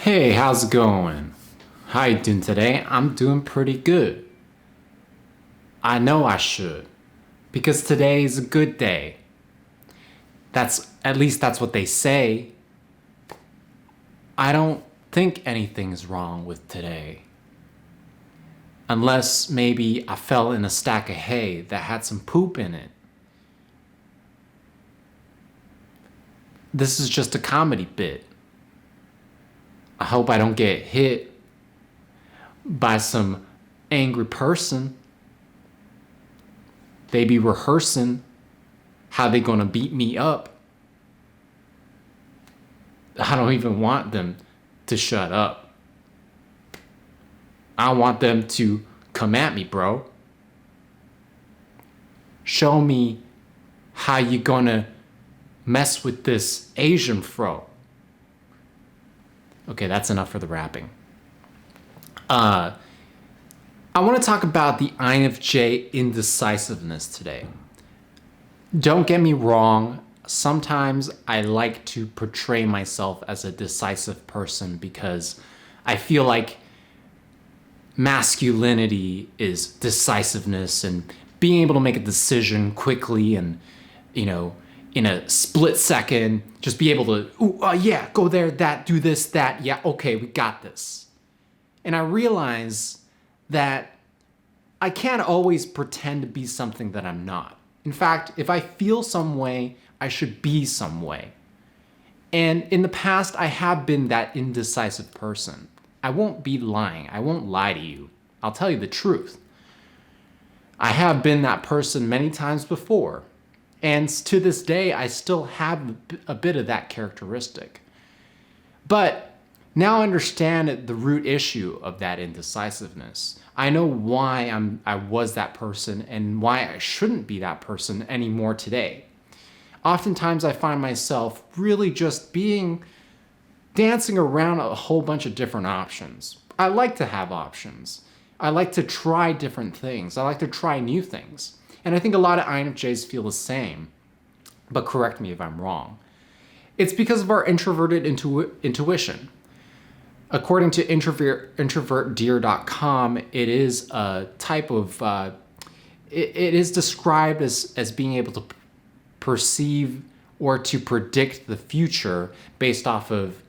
Hey, how's it going? How you doing today? I'm doing pretty good. I know I should, because today is a good day. At least that's what they say. I don't think anything's wrong with today. Unless maybe I fell in a stack of hay that had some poop in it. This is just a comedy bit. I hope I don't get hit by some angry person. They be rehearsing how they gonna beat me up. I don't even want them to shut up. I want them to come at me, bro. Show me how you gonna mess with this Asian fro. Okay, that's enough for the rapping. I want to talk about the INFJ indecisiveness today. Don't get me wrong, sometimes I like to portray myself as a decisive person because I feel like masculinity is decisiveness and being able to make a decision quickly and, in a split second, just be able to, yeah, go there, that, do this, that, yeah, okay, we got this. And I realize that I can't always pretend to be something that I'm not. In fact, if I feel some way, I should be some way. And in the past, I have been that indecisive person. I won't be lying. I won't lie to you. I'll tell you the truth. I have been that person many times before. And to this day, I still have a bit of that characteristic. But now I understand the root issue of that indecisiveness. I know why I was that person and why I shouldn't be that person anymore today. Oftentimes I find myself really just dancing around a whole bunch of different options. I like to have options. I like to try different things. I like to try new things. And I think a lot of INFJs feel the same. But correct me if I'm wrong. It's because of our introverted intuition. According to introvertdeer.com, it is a type of, it is described as being able to perceive or to predict the future based off of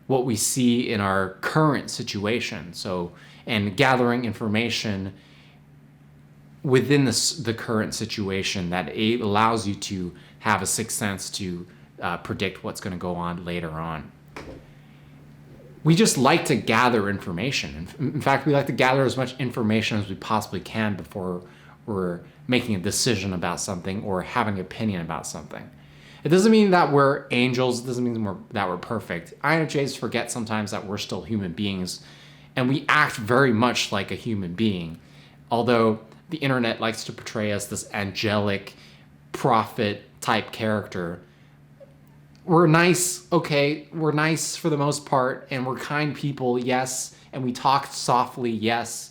what we see in our current situation. So, and gathering information within the current situation that allows you to have a sixth sense to predict what's going to go on later on. We just like to gather information. In fact, we like to gather as much information as we possibly can before we're making a decision about something or having an opinion about something. It doesn't mean that we're angels. It doesn't mean that we're perfect. INFJs forget sometimes that we're still human beings, and we act very much like a human being. Although the internet likes to portray us this angelic prophet type character, we're nice, okay? We're nice for the most part, and we're kind people, yes. And we talk softly, yes.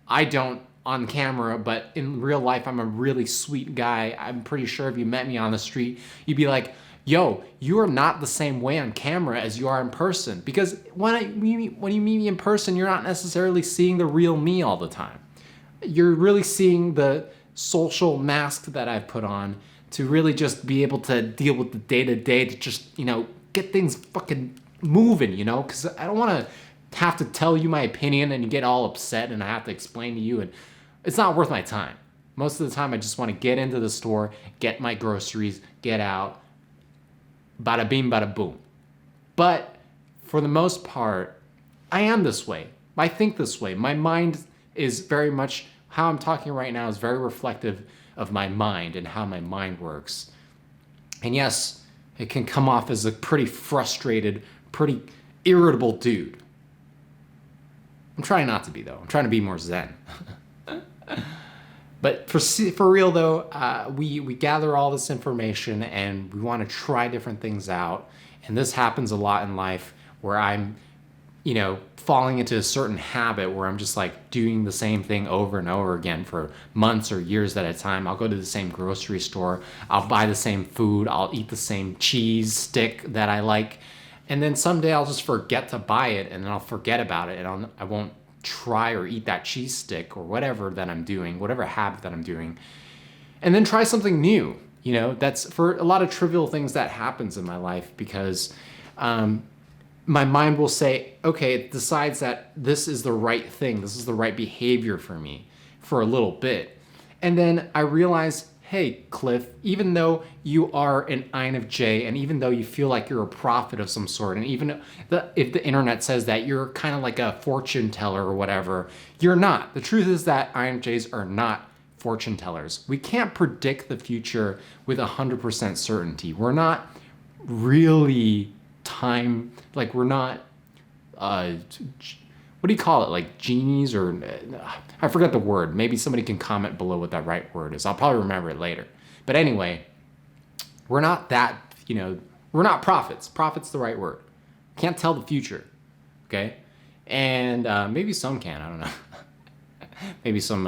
I don't on camera, but in real life, I'm a really sweet guy. I'm pretty sure if you met me on the street, you'd be like, yo, you are not the same way on camera as you are in person. Because when you meet me in person, you're not necessarily seeing the real me all the time. You're really seeing the social mask that I've put on to really just be able to deal with the day-to-day to just, get things fucking moving, because I don't want to have to tell you my opinion and you get all upset and I have to explain to you, and it's not worth my time. Most of the time I just want to get into the store, get my groceries, get out, bada bing, bada boom. But for the most part, I am this way. I think this way. My mind is very much, how I'm talking right now is very reflective of my mind and how my mind works. And yes, it can come off as a pretty frustrated, pretty irritable dude. I'm trying not to be, though. I'm trying to be more zen. But for real, though, we gather all this information and we want to try different things out. And this happens a lot in life where I'm, falling into a certain habit where I'm just like doing the same thing over and over again for months or years at a time. I'll go to the same grocery store. I'll buy the same food. I'll eat the same cheese stick that I like. And then someday I'll just forget to buy it, and then I'll forget about it, and I won't try or eat that cheese stick or whatever that I'm doing, whatever habit that I'm doing. And then try something new. You know, that's for a lot of trivial things that happens in my life, because my mind will say, okay, it decides that this is the right thing, this is the right behavior for me for a little bit. And then I realize, hey, Cliff, even though you are an INFJ, and even though you feel like you're a prophet of some sort, and even if the internet says that you're kind of like a fortune teller or whatever, you're not. The truth is that INFJs are not fortune tellers. We can't predict the future with 100% certainty. We're not really we're not, what do you call it? Like genies, or I forgot the word. Maybe somebody can comment below what that right word is. I'll probably remember it later. But anyway, we're not that, we're not prophets. Prophet's the right word. Can't tell the future, okay? And maybe some can, I don't know. Maybe some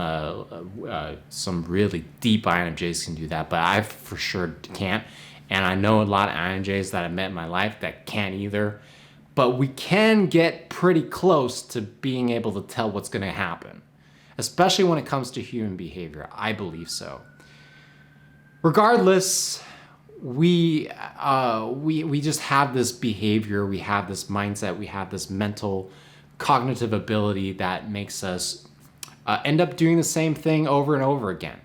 really deep INFJs can do that, but I for sure can't. And I know a lot of INFJs that I've met in my life that can't either. But we can get pretty close to being able to tell what's going to happen, especially when it comes to human behavior. I believe so. Regardless, we just have this behavior, we have this mindset, we have this mental cognitive ability that makes us end up doing the same thing over and over again.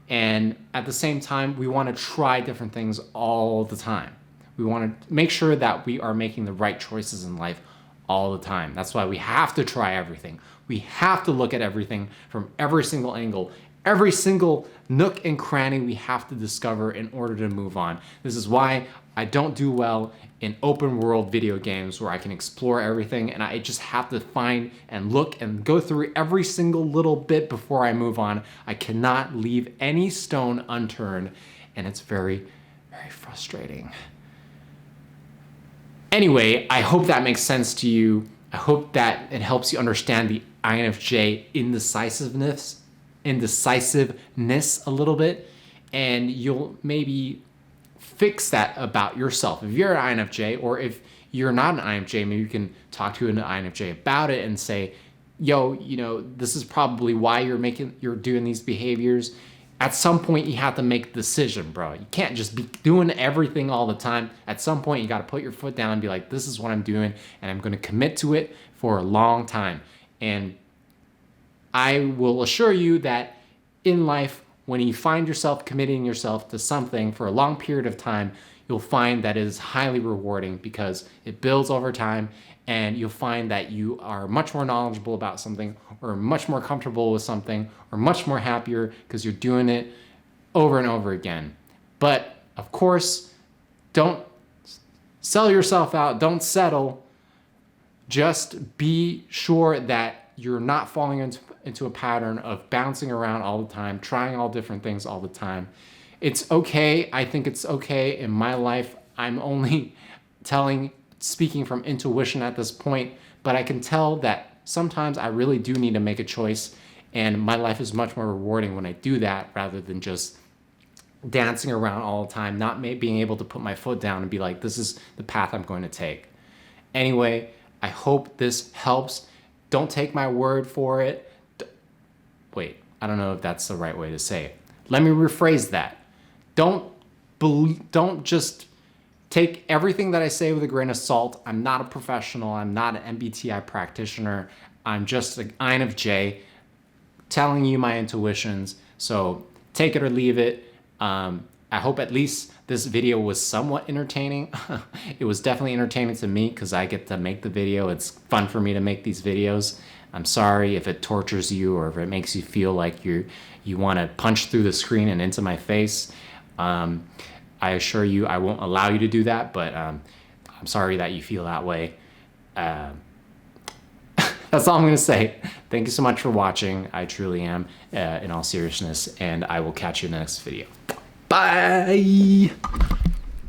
And at the same time, we want to try different things all the time. We want to make sure that we are making the right choices in life all the time. That's why we have to try everything. We have to look at everything from every single angle, every single nook and cranny we have to discover in order to move on. This is why I don't do well in open world video games where I can explore everything, and I just have to find and look and go through every single little bit before I move on. I cannot leave any stone unturned, and it's very, very frustrating. Anyway, I hope that makes sense to you. I hope that it helps you understand the INFJ indecisiveness a little bit, and you'll maybe fix that about yourself. If you're an INFJ, or if you're not an INFJ, maybe you can talk to an INFJ about it and say, yo, this is probably why you're doing these behaviors. At some point, you have to make a decision, bro. You can't just be doing everything all the time. At some point, you got to put your foot down and be like, this is what I'm doing, and I'm going to commit to it for a long time. And I will assure you that in life, when you find yourself committing yourself to something for a long period of time, you'll find that it is highly rewarding because it builds over time, and you'll find that you are much more knowledgeable about something, or much more comfortable with something, or much more happier because you're doing it over and over again. But of course, don't sell yourself out, don't settle. Just be sure that you're not falling into a pattern of bouncing around all the time, trying all different things all the time. It's okay. I think it's okay. In my life, I'm only speaking from intuition at this point, but I can tell that sometimes I really do need to make a choice, and my life is much more rewarding when I do that rather than just dancing around all the time, not being able to put my foot down and be like, this is the path I'm going to take. Anyway, I hope this helps. Don't take my word for it. Wait, I don't know if that's the right way to say it. Let me rephrase that. Don't just take everything that I say with a grain of salt. I'm not a professional. I'm not an MBTI practitioner. I'm just an INFJ telling you my intuitions. So take it or leave it. I hope at least this video was somewhat entertaining. It was definitely entertaining to me because I get to make the video. It's fun for me to make these videos. I'm sorry if it tortures you or if it makes you feel like you want to punch through the screen and into my face. I assure you I won't allow you to do that, but I'm sorry that you feel that way. That's all I'm going to say. Thank you so much for watching. I truly am, in all seriousness, and I will catch you in the next video. Bye!